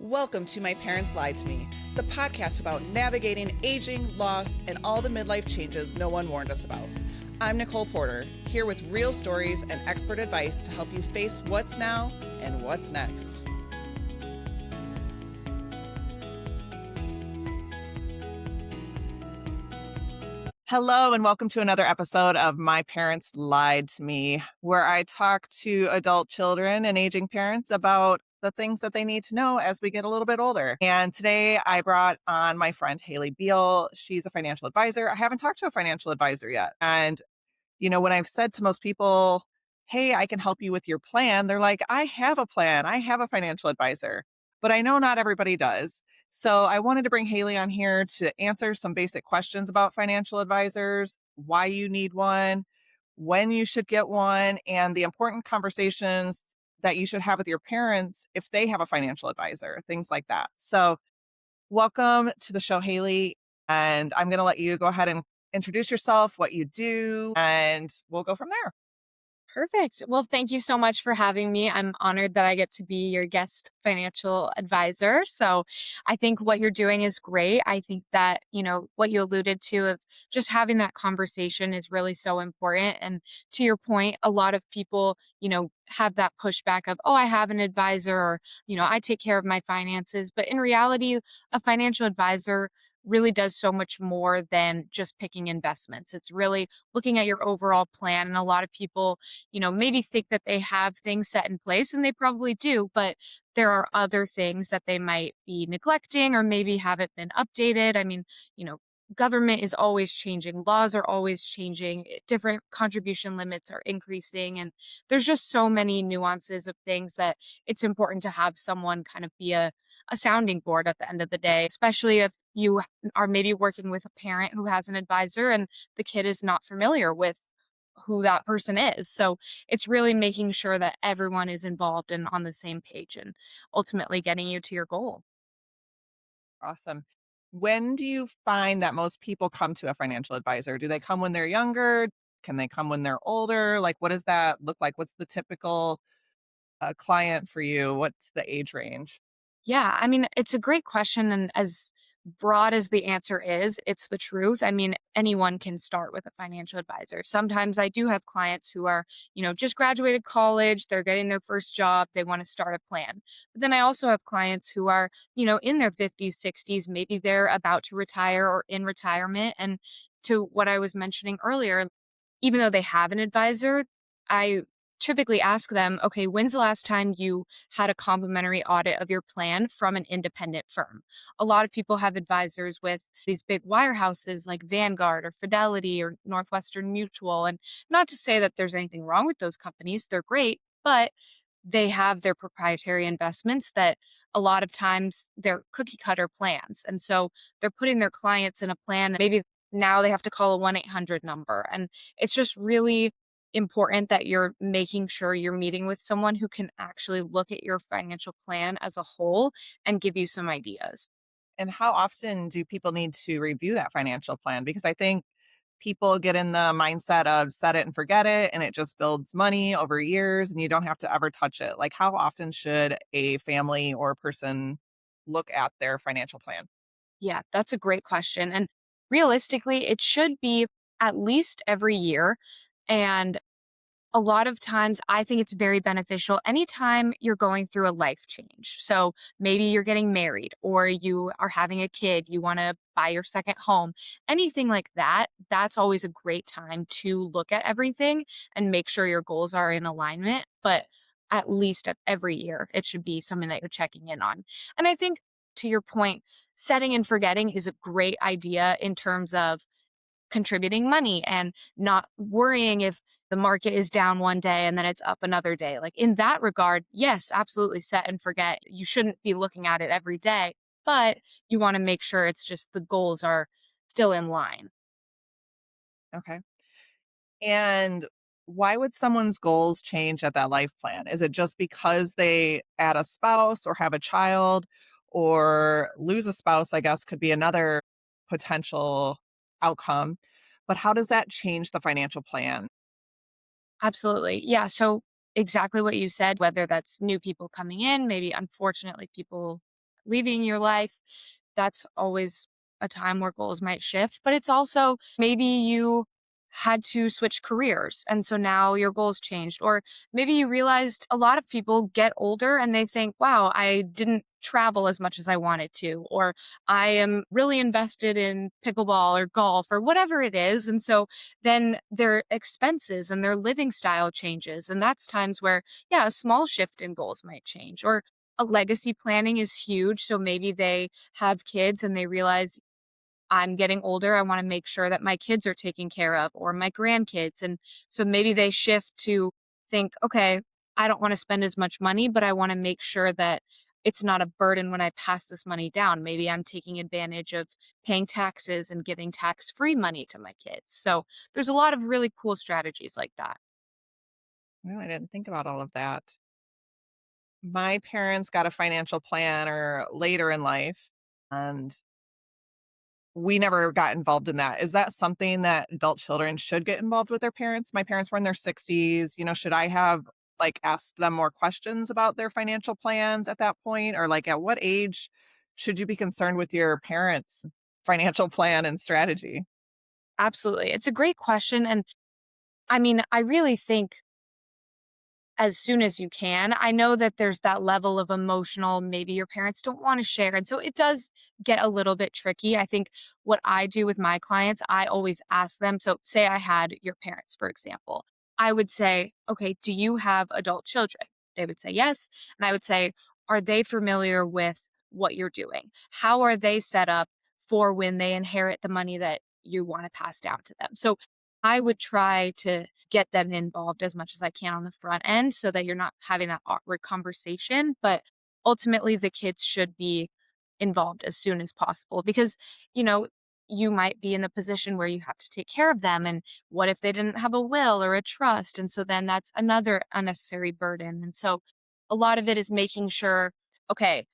Welcome to My Parents Lied to Me, the podcast about navigating aging, loss, and all the midlife changes no one warned us about. I'm Nicole Porter, here with real stories and expert advice to help you face what's now and what's next. Hello, and welcome to another episode of My Parents Lied to Me, where I talk to adult children and aging parents about the things that they need to know as we get a little bit older. And today I brought on my friend Hailey Beal. She's a financial advisor. I haven't talked to a financial advisor yet. And, when I've said to most people, hey, I can help you with your plan, they're like, I have a plan. I have a financial advisor. But I know not everybody does. So I wanted to bring Hailey on here to answer some basic questions about financial advisors, why you need one, when you should get one, and the important conversations that you should have with your parents if they have a financial advisor, things like that. So welcome to the show, Hailey. And I'm going to let you go ahead and introduce yourself, what you do, and we'll go from there. Perfect. Well, thank you so much for having me. I'm honored that I get to be your guest financial advisor. So I think what you're doing is great. I think that, what you alluded to of just having that conversation is really so important. And to your point, a lot of people, have that pushback of, oh, I have an advisor or, I take care of my finances. But in reality, a financial advisor really does so much more than just picking investments. It's really looking at your overall plan. And a lot of people, maybe think that they have things set in place, and they probably do, but there are other things that they might be neglecting or maybe haven't been updated. I mean, government is always changing, laws are always changing, different contribution limits are increasing, and there's just so many nuances of things that it's important to have someone kind of be a sounding board at the end of the day, especially if you are maybe working with a parent who has an advisor and the kid is not familiar with who that person is. So it's really making sure that everyone is involved and on the same page and ultimately getting you to your goal. Awesome. When do you find that most people come to a financial advisor? Do they come when they're younger? Can they come when they're older? Like, what does that look like? What's the typical client for you? What's the age range? Yeah, I mean, it's a great question. And as broad as the answer is, it's the truth. I mean, anyone can start with a financial advisor. Sometimes I do have clients who are, just graduated college, they're getting their first job, they want to start a plan. But then I also have clients who are, in their 50s, 60s, maybe they're about to retire or in retirement. And to what I was mentioning earlier, even though they have an advisor, I typically ask them, okay, when's the last time you had a complimentary audit of your plan from an independent firm? A lot of people have advisors with these big wirehouses like Vanguard or Fidelity or Northwestern Mutual. And not to say that there's anything wrong with those companies, they're great, but they have their proprietary investments that a lot of times they're cookie cutter plans. And so they're putting their clients in a plan. Maybe now they have to call a 1-800 number. And it's just really important that you're making sure you're meeting with someone who can actually look at your financial plan as a whole and give you some ideas. And how often do people need to review that financial plan? Because I think people get in the mindset of set it and forget it, and it just builds money over years and you don't have to ever touch it. Like, how often should a family or person look at their financial plan? Yeah, that's a great question. And realistically, it should be at least every year. And a lot of times, I think it's very beneficial anytime you're going through a life change. So maybe you're getting married or you are having a kid, you want to buy your second home, anything like that. That's always a great time to look at everything and make sure your goals are in alignment. But at least every year, it should be something that you're checking in on. And I think to your point, setting and forgetting is a great idea in terms of contributing money and not worrying if the market is down one day and then it's up another day. Like in that regard, yes, absolutely set and forget. You shouldn't be looking at it every day, but you want to make sure it's just the goals are still in line. Okay. And why would someone's goals change at that life plan? Is it just because they add a spouse or have a child or lose a spouse? I guess could be another potential outcome. But how does that change the financial plan? Absolutely. Yeah. So exactly what you said, whether that's new people coming in, maybe unfortunately people leaving your life, that's always a time where goals might shift. But it's also maybe you had to switch careers. And so now your goals changed. Or maybe you realized a lot of people get older and they think, wow, I didn't travel as much as I wanted to, or I am really invested in pickleball or golf or whatever it is. And so then their expenses and their living style changes. And that's times where, yeah, a small shift in goals might change. Or a legacy planning is huge. So maybe they have kids and they realize I'm getting older. I want to make sure that my kids are taken care of or my grandkids. And so maybe they shift to think, okay, I don't want to spend as much money, but I want to make sure that it's not a burden when I pass this money down. Maybe I'm taking advantage of paying taxes and giving tax free money to my kids. So there's a lot of really cool strategies like that. No, I didn't think about all of that. My parents got a financial planner later in life, and we never got involved in that. Is that something that adult children should get involved with their parents? My parents were in their 60s. Should I have like asked them more questions about their financial plans at that point? Or like at what age should you be concerned with your parents' financial plan and strategy? Absolutely. It's a great question. And I mean, I really think as soon as you can. I know that there's that level of emotional, maybe your parents don't want to share. And so it does get a little bit tricky. I think what I do with my clients, I always ask them. So, say I had your parents, for example, I would say, okay, do you have adult children? They would say yes. And I would say, are they familiar with what you're doing? How are they set up for when they inherit the money that you want to pass down to them? So, I would try to get them involved as much as I can on the front end so that you're not having that awkward conversation. But ultimately, the kids should be involved as soon as possible because, you know, you might be in the position where you have to take care of them. And what if they didn't have a will or a trust? And so then that's another unnecessary burden. And so a lot of it is making sure, okay,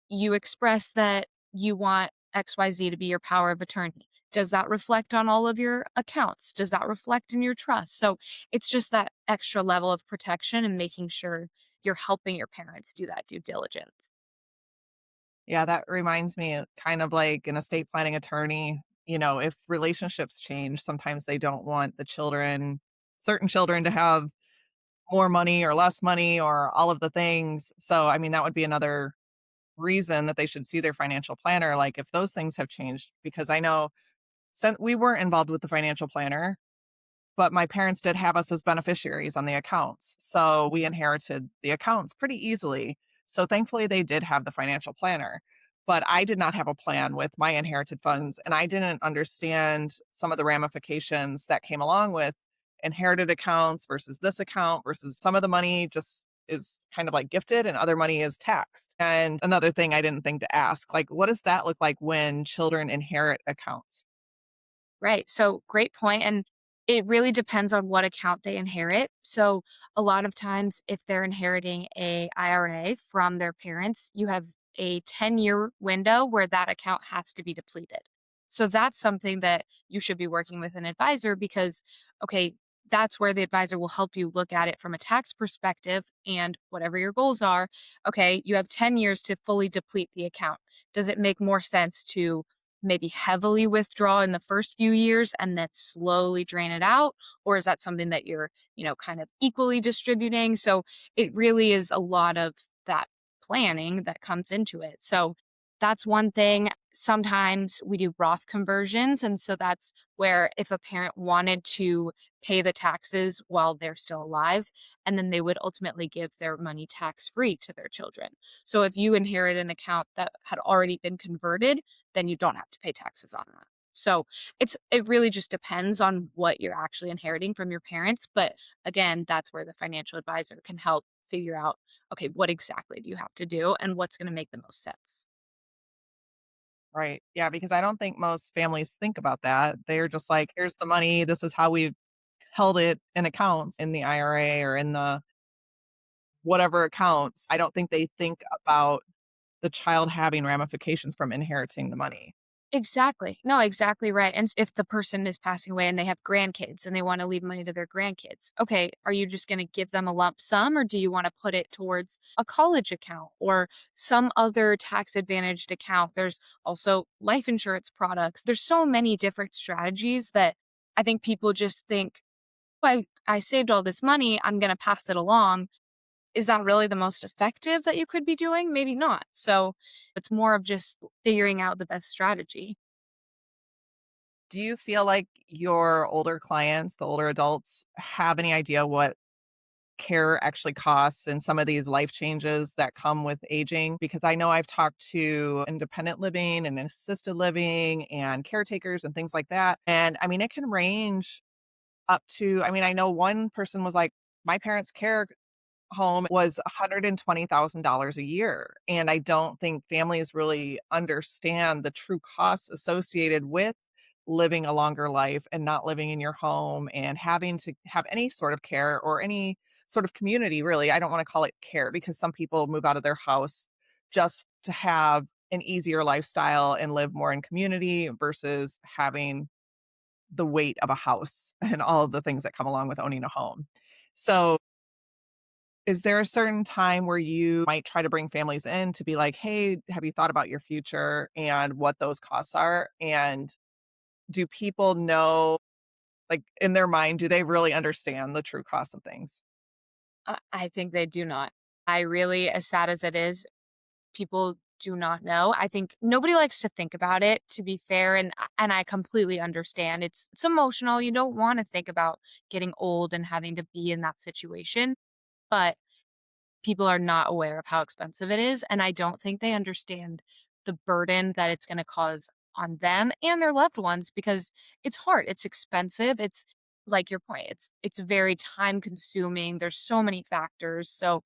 you express that you want XYZ to be your power of attorney. Does that reflect on all of your accounts? Does that reflect in your trust? So it's just that extra level of protection and making sure you're helping your parents do that due diligence. Yeah, that reminds me kind of like an estate planning attorney. If relationships change, sometimes they don't want certain children to have more money or less money or all of the things. So, I mean, that would be another reason that they should see their financial planner, like if those things have changed, because I know since we weren't involved with the financial planner, but my parents did have us as beneficiaries on the accounts. So we inherited the accounts pretty easily. So thankfully, they did have the financial planner. But I did not have a plan with my inherited funds. And I didn't understand some of the ramifications that came along with inherited accounts versus this account versus some of the money just is kind of like gifted and other money is taxed. And another thing I didn't think to ask, like, what does that look like when children inherit accounts? Right. So great point. And it really depends on what account they inherit. So a lot of times if they're inheriting a IRA from their parents, you have a 10-year window where that account has to be depleted. So that's something that you should be working with an advisor because okay, that's where the advisor will help you look at it from a tax perspective and whatever your goals are. Okay, you have 10 years to fully deplete the account. Does it make more sense to maybe heavily withdraw in the first few years and then slowly drain it out? Or is that something that you're, kind of equally distributing? So it really is a lot of that planning that comes into it. So that's one thing. Sometimes we do Roth conversions. And so that's where if a parent wanted to pay the taxes while they're still alive, and then they would ultimately give their money tax free to their children. So if you inherit an account that had already been converted, then you don't have to pay taxes on that. So it really just depends on what you're actually inheriting from your parents. But again, that's where the financial advisor can help figure out, okay, what exactly do you have to do and what's going to make the most sense. Right. Yeah, because I don't think most families think about that. They're just like, here's the money. This is how we've held it in accounts in the IRA or in the whatever accounts. I don't think they think about the child having ramifications from inheriting the money. Exactly. No, exactly right. And if the person is passing away and they have grandkids and they want to leave money to their grandkids, okay, are you just going to give them a lump sum or do you want to put it towards a college account or some other tax advantaged account? There's also life insurance products. There's so many different strategies that I think people just think, well, I saved all this money, I'm going to pass it along. Is that really the most effective that you could be doing? Maybe not. So it's more of just figuring out the best strategy. Do you feel like your older clients, the older adults, have any idea what care actually costs and some of these life changes that come with aging? Because I know I've talked to independent living and assisted living and caretakers and things like that. And I mean, it can range up to, I mean, I know one person was like, my parents' care home was $120,000 a year. And I don't think families really understand the true costs associated with living a longer life and not living in your home and having to have any sort of care or any sort of community, really. I don't want to call it care because some people move out of their house just to have an easier lifestyle and live more in community versus having the weight of a house and all of the things that come along with owning a home. So, is there a certain time where you might try to bring families in to be like, "Hey, have you thought about your future and what those costs are?" And do people know, like, in their mind, do they really understand the true cost of things? I think they do not. I really, as sad as it is, people do not know. I think nobody likes to think about it, to be fair, and I completely understand. It's emotional. You don't want to think about getting old and having to be in that situation, but people are not aware of how expensive it is, and I don't think they understand the burden that it's gonna cause on them and their loved ones because it's hard, it's expensive, it's like your point, it's very time consuming, there's so many factors, so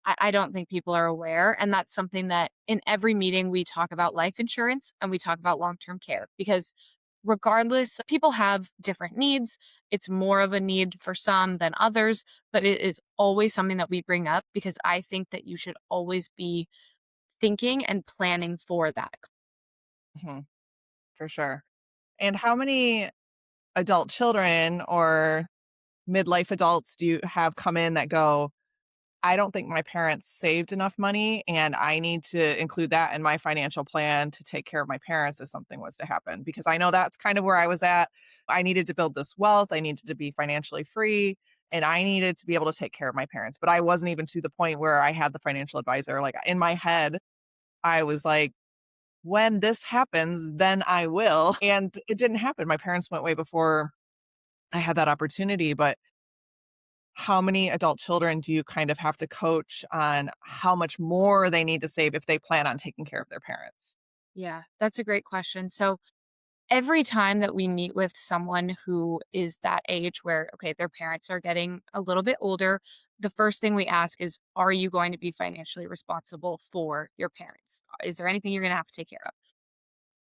I don't think people are aware, and that's something that in every meeting we talk about life insurance and we talk about long-term care because regardless, people have different needs. It's more of a need for some than others, but it is always something that we bring up because I think that you should always be thinking and planning for that. Mhm, for sure. And how many adult children or midlife adults do you have come in that go, I don't think my parents saved enough money, and I need to include that in my financial plan to take care of my parents if something was to happen. Because I know that's kind of where I was at. I needed to build this wealth, I needed to be financially free, and I needed to be able to take care of my parents. But I wasn't even to the point where I had the financial advisor. Like in my head, I was like, when this happens, then I will. And it didn't happen. My parents went way before I had that opportunity. But how many adult children do you kind of have to coach on how much more they need to save if they plan on taking care of their parents? Yeah, that's a great question. So every time that we meet with someone who is that age where, okay, their parents are getting a little bit older, the first thing we ask is, are you going to be financially responsible for your parents? Is there anything you're going to have to take care of?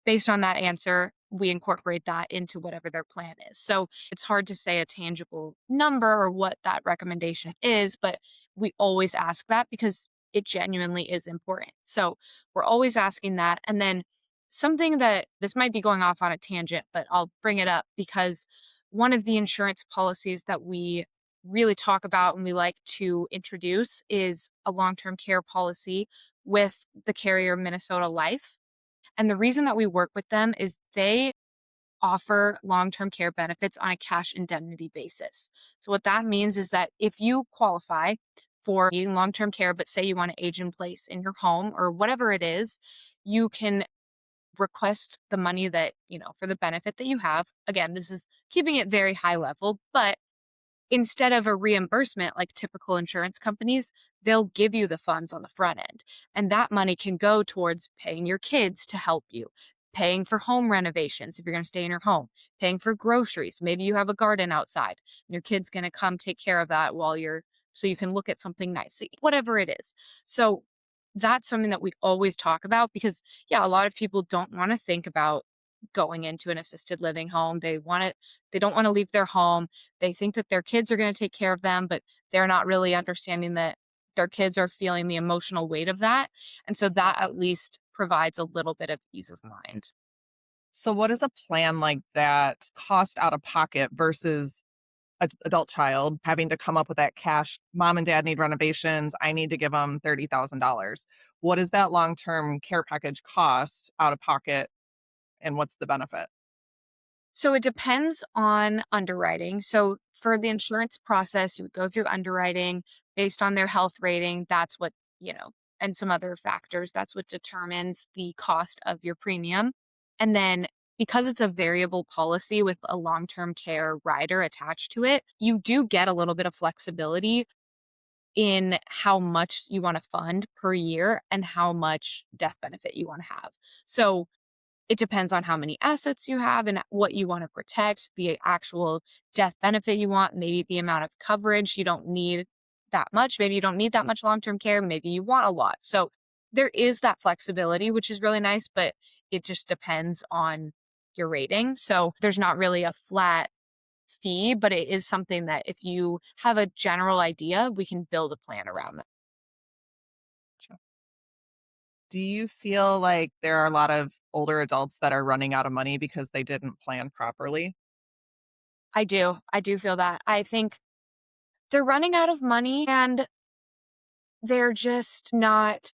Based on that answer, we incorporate that into whatever their plan is. So it's hard to say a tangible number or what that recommendation is, but we always ask that because it genuinely is important. So we're always asking that. And then something that this might be going off on a tangent, but I'll bring it up because one of the insurance policies that we really talk about and we like to introduce is a long term care policy with the carrier Minnesota Life. And the reason that we work with them is they offer long term care benefits on a cash indemnity basis. So, what that means is that if you qualify for needing long term care, but say you want to age in place in your home or whatever it is, you can request the money that, for the benefit that you have. Again, this is keeping it very high level, but instead of a reimbursement like typical insurance companies, they'll give you the funds on the front end. And that money can go towards paying your kids to help you, paying for home renovations if you're going to stay in your home, paying for groceries. Maybe you have a garden outside and your kid's going to come take care of that while you're so you can look at something nice, whatever it is. So that's something that we always talk about because, yeah, a lot of people don't want to think about going into an assisted living home. They don't want to leave their home. They think that their kids are going to take care of them, but they're not really understanding that their kids are feeling the emotional weight of that. And so that at least provides a little bit of ease of mind. So, what is a plan like that cost out of pocket versus adult child having to come up with that cash? Mom and dad need renovations. I need to give them $30,000. What does that long term care package cost out of pocket? And what's the benefit? So it depends on underwriting. So for the insurance process, you would go through underwriting based on their health rating. That's what, and some other factors. That's what determines the cost of your premium. And then because it's a variable policy with a long term care rider attached to it, you do get a little bit of flexibility in how much you want to fund per year and how much death benefit you want to have. So it depends on how many assets you have and what you want to protect, the actual death benefit you want, maybe the amount of coverage. You don't need that much. Maybe you don't need that much long term care. Maybe you want a lot. So there is that flexibility, which is really nice, but it just depends on your rating. So there's not really a flat fee, but it is something that if you have a general idea, we can build a plan around that. Do you feel like there are a lot of older adults that are running out of money because they didn't plan properly? I do. I do feel that. I think they're running out of money and they're just not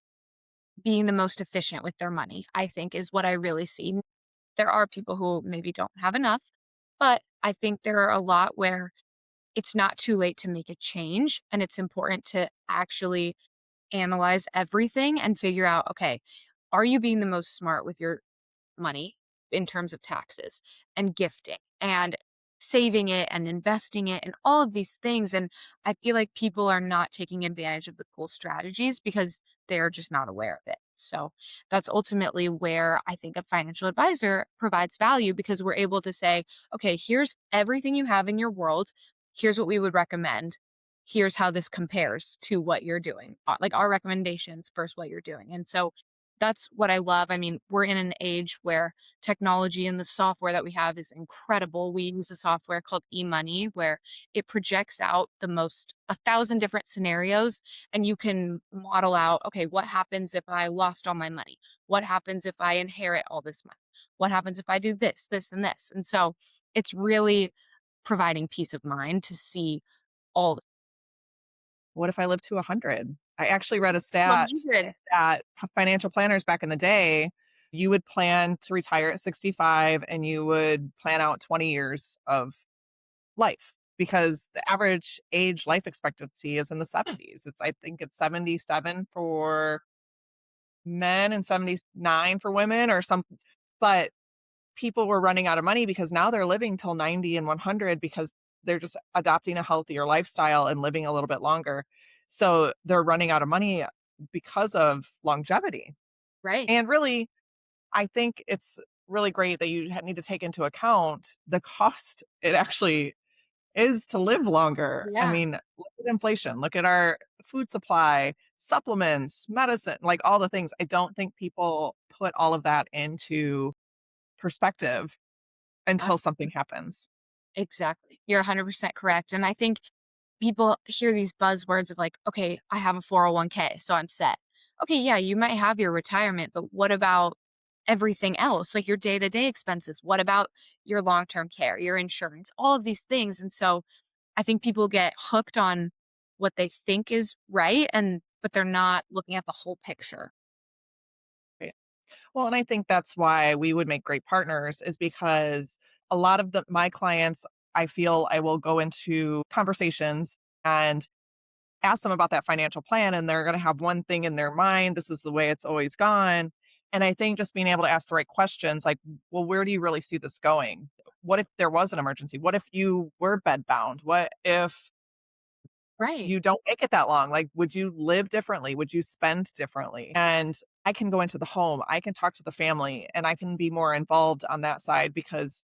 being the most efficient with their money, I think is what I really see. There are people who maybe don't have enough, but I think there are a lot where it's not too late to make a change. And it's important to actually analyze everything and figure out, okay, are you being the most smart with your money in terms of taxes and gifting and saving it and investing it and all of these things. And I feel like people are not taking advantage of the cool strategies because they're just not aware of it. So that's ultimately where I think a financial advisor provides value because we're able to say, okay, here's everything you have in your world. Here's what we would recommend. Here's how this compares to what you're doing, like our recommendations versus what you're doing. And so that's what I love. I mean, we're in an age where technology and the software that we have is incredible. We use a software called eMoney where it projects out the most 1,000 different scenarios and you can model out, okay, what happens if I lost all my money? What happens if I inherit all this money? What happens if I do this, this, and this? And so it's really providing peace of mind to see all What if I live to 100? I actually read a stat 100. that financial planners back in the day, you would plan to retire at 65 and you would plan out 20 years of life because the average age life expectancy is in the 70s. I think it's 77 for men and 79 for women or something. But people were running out of money because now they're living till 90 and 100 because they're just adopting a healthier lifestyle and living a little bit longer. So they're running out of money because of longevity. Right. And really, I think it's really great that you need to take into account the cost it actually is to live longer. I Yeah. mean, look at inflation, look at our food supply, supplements, medicine, like all the things. I don't think people put all of that into perspective until something happens. Exactly. You're 100% correct. And I think people hear these buzzwords of like, okay, I have a 401k, so I'm set. Okay, yeah, you might have your retirement, but what about everything else? Like your day to day expenses? What about your long term care, your insurance, all of these things? And so I think people get hooked on what they think is right but they're not looking at the whole picture. Right. Well, and I think that's why we would make great partners is because a lot of my clients, I feel I will go into conversations and ask them about that financial plan and they're going to have one thing in their mind. This is the way it's always gone. And I think just being able to ask the right questions, like, well, where do you really see this going? What if there was an emergency? What if you were bedbound? What if Right. you don't make it that long? Like, would you live differently? Would you spend differently? And I can go into the home, I can talk to the family, and I can be more involved on that side because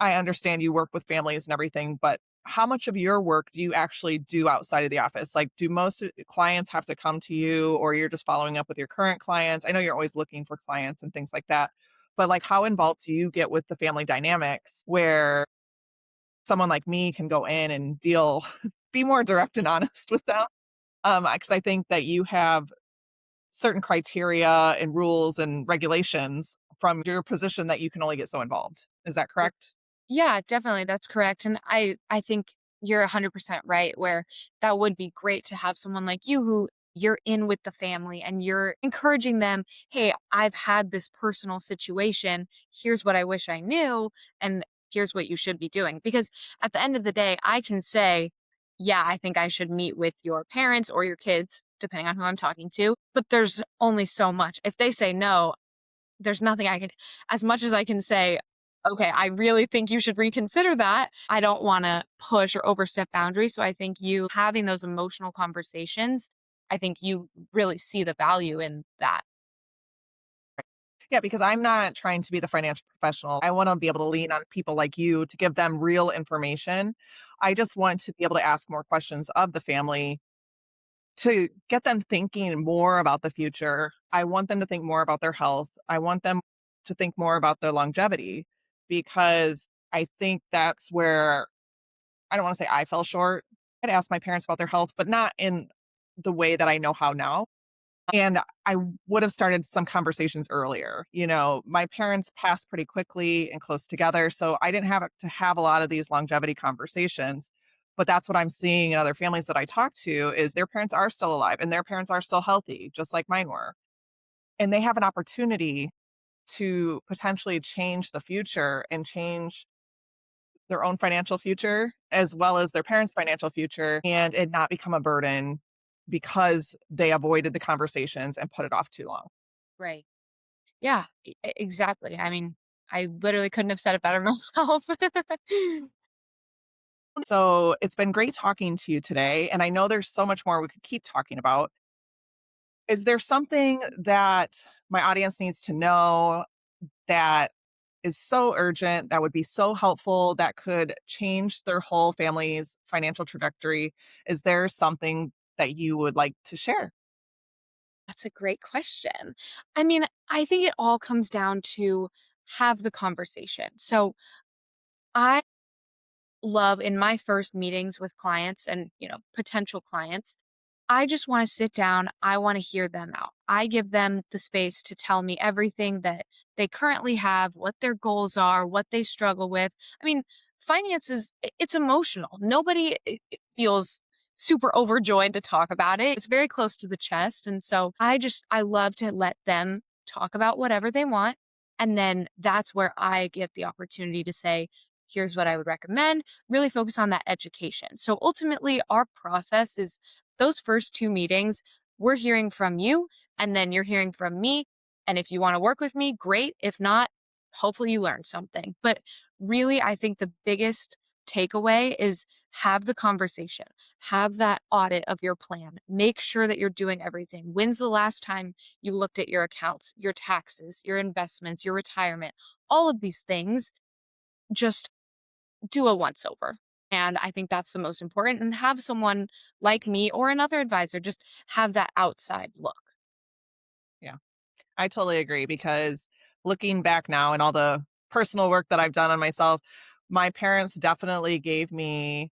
I understand you work with families and everything, but how much of your work do you actually do outside of the office? Like, do most clients have to come to you or you're just following up with your current clients? I know you're always looking for clients and things like that, but like, how involved do you get with the family dynamics where someone like me can go in and deal, be more direct and honest with them? Because I think that you have certain criteria and rules and regulations from your position that you can only get so involved. Is that correct? Yeah, definitely, that's correct, and I think you're 100% right, where that would be great to have someone like you who you're in with the family and you're encouraging them, "Hey, I've had this personal situation. Here's what I wish I knew, and here's what you should be doing." Because at the end of the day, I can say, "Yeah, I think I should meet with your parents or your kids," depending on who I'm talking to, but there's only so much. If they say no, there's nothing I can as much as I can say, "Okay, I really think you should reconsider that." I don't wanna push or overstep boundaries, so I think you having those emotional conversations, I think you really see the value in that. Yeah, because I'm not trying to be the financial professional. I want to be able to lean on people like you to give them real information. I just want to be able to ask more questions of the family to get them thinking more about the future. I want them to think more about their health. I want them to think more about their longevity because I think that's where I don't want to say I fell short. I'd ask my parents about their health, but not in the way that I know how now. And I would have started some conversations earlier. You know, my parents passed pretty quickly and close together, so I didn't have to have a lot of these longevity conversations. But that's what I'm seeing in other families that I talk to is their parents are still alive and their parents are still healthy, just like mine were. And they have an opportunity to potentially change the future and change their own financial future as well as their parents' financial future and it not become a burden because they avoided the conversations and put it off too long. Right. Yeah, exactly. I mean, I literally couldn't have said it better myself. So it's been great talking to you today. And I know there's so much more we could keep talking about. Is there something that my audience needs to know that is so urgent, that would be so helpful, that could change their whole family's financial trajectory? Is there something that you would like to share? That's a great question. I mean, I think it all comes down to have the conversation. So, I love in my first meetings with clients and, potential clients, I just want to sit down. I want to hear them out. I give them the space to tell me everything that they currently have, what their goals are, what they struggle with. I mean, finances, it's emotional. Nobody feels super overjoyed to talk about it. It's very close to the chest. And so I love to let them talk about whatever they want. And then that's where I get the opportunity to say, here's what I would recommend, really focus on that education. So ultimately, our process is those first 2 meetings, we're hearing from you, and then you're hearing from me, and if you wanna work with me, great. If not, hopefully you learned something. But really, I think the biggest takeaway is have the conversation. Have that audit of your plan. Make sure that you're doing everything. When's the last time you looked at your accounts, your taxes, your investments, your retirement? All of these things, just do a once over. And I think that's the most important and have someone like me or another advisor just have that outside look. Yeah, I totally agree because looking back now and all the personal work that I've done on myself, my parents definitely gave me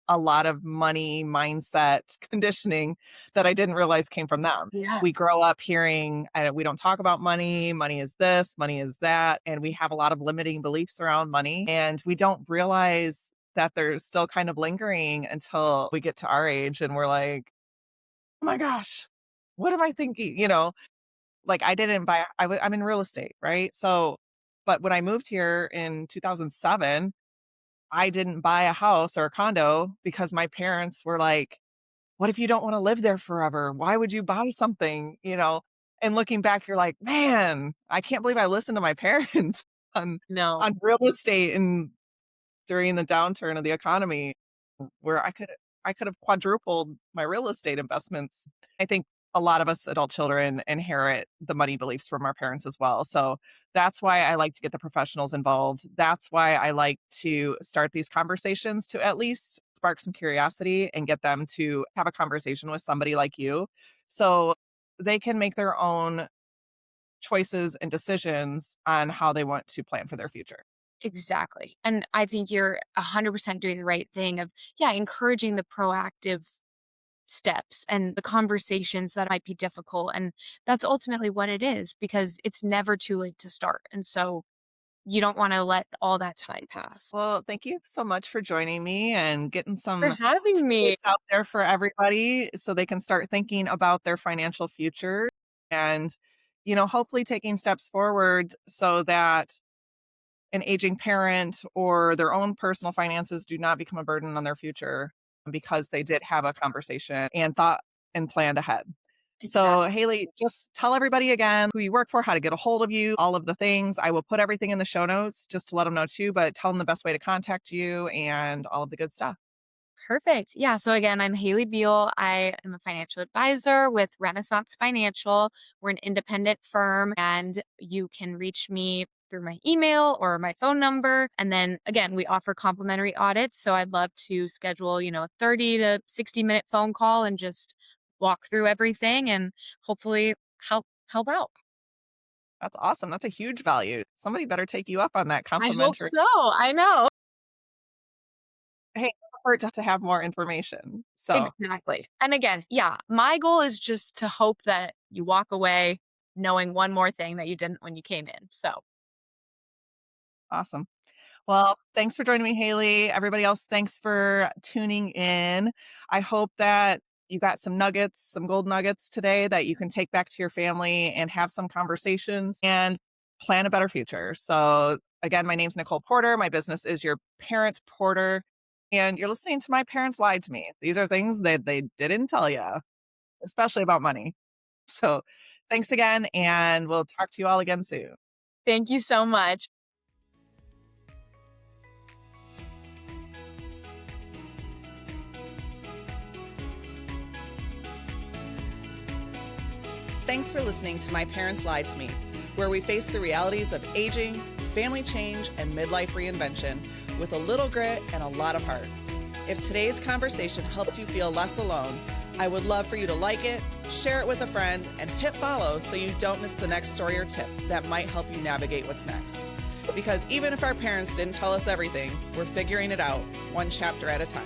a lot of money mindset conditioning that I didn't realize came from them. Yeah. We grow up hearing, we don't talk about money, money is this, money is that, and we have a lot of limiting beliefs around money, and we don't realize that they're still kind of lingering until we get to our age and we're like, "Oh my gosh, what am I thinking?" Like I didn't buy I'm in real estate, right? So, but when I moved here in 2007, I didn't buy a house or a condo because my parents were like, "What if you don't wanna live there forever? Why would you buy something?" And looking back, you're like, "Man, I can't believe I listened to my parents on No. on real estate and during the downturn of the economy where I could have quadrupled my real estate investments." I think a lot of us adult children inherit the money beliefs from our parents as well. So that's why I like to get the professionals involved. That's why I like to start these conversations to at least spark some curiosity and get them to have a conversation with somebody like you so they can make their own choices and decisions on how they want to plan for their future. Exactly. And I think you're 100% doing the right thing of, yeah, encouraging the proactive steps and the conversations that might be difficult. And that's ultimately what it is because it's never too late to start. And so you don't want to let all that time pass. Well, thank you so much for joining me and getting For some having me. tidbits out there for everybody so they can start thinking about their financial future and, hopefully taking steps forward so that an aging parent or their own personal finances do not become a burden on their future because they did have a conversation and thought and planned ahead. So, Exactly. Haley, just tell everybody again who you work for, how to get a hold of you, all of the things. I will put everything in the show notes just to let them know too, but tell them the best way to contact you and all of the good stuff. Perfect. Yeah. So again, I'm Hailey Beal. I am a financial advisor with Renaissance Financial. We're an independent firm, and you can reach me through my email or my phone number. And then again, we offer complimentary audits. So I'd love to schedule, a 30 to 60-minute phone call and just walk through everything and hopefully help out. That's awesome. That's a huge value. Somebody better take you up on that I hope complimentary. so. I know. Hey, hurt to have more information. So Exactly. And again, yeah, my goal is just to hope that you walk away knowing one more thing that you didn't when you came in. So, awesome. Well, thanks for joining me, Haley. Everybody else, thanks for tuning in. I hope that you got some nuggets, some gold nuggets today that you can take back to your family and have some conversations and plan a better future. So, again, my name's Nicole Porter. My business is Your Parent Porter. And you're listening to My Parents Lied to Me. These are things that they didn't tell you, especially about money. So, thanks again. And we'll talk to you all again soon. thank you so much. Thanks for listening to My Parents Lied to Me, where we face the realities of aging, family change, and midlife reinvention with a little grit and a lot of heart. If today's conversation helped you feel less alone, I would love for you to like it, share it with a friend, and hit follow so you don't miss the next story or tip that might help you navigate what's next. Because even if our parents didn't tell us everything, we're figuring it out one chapter at a time.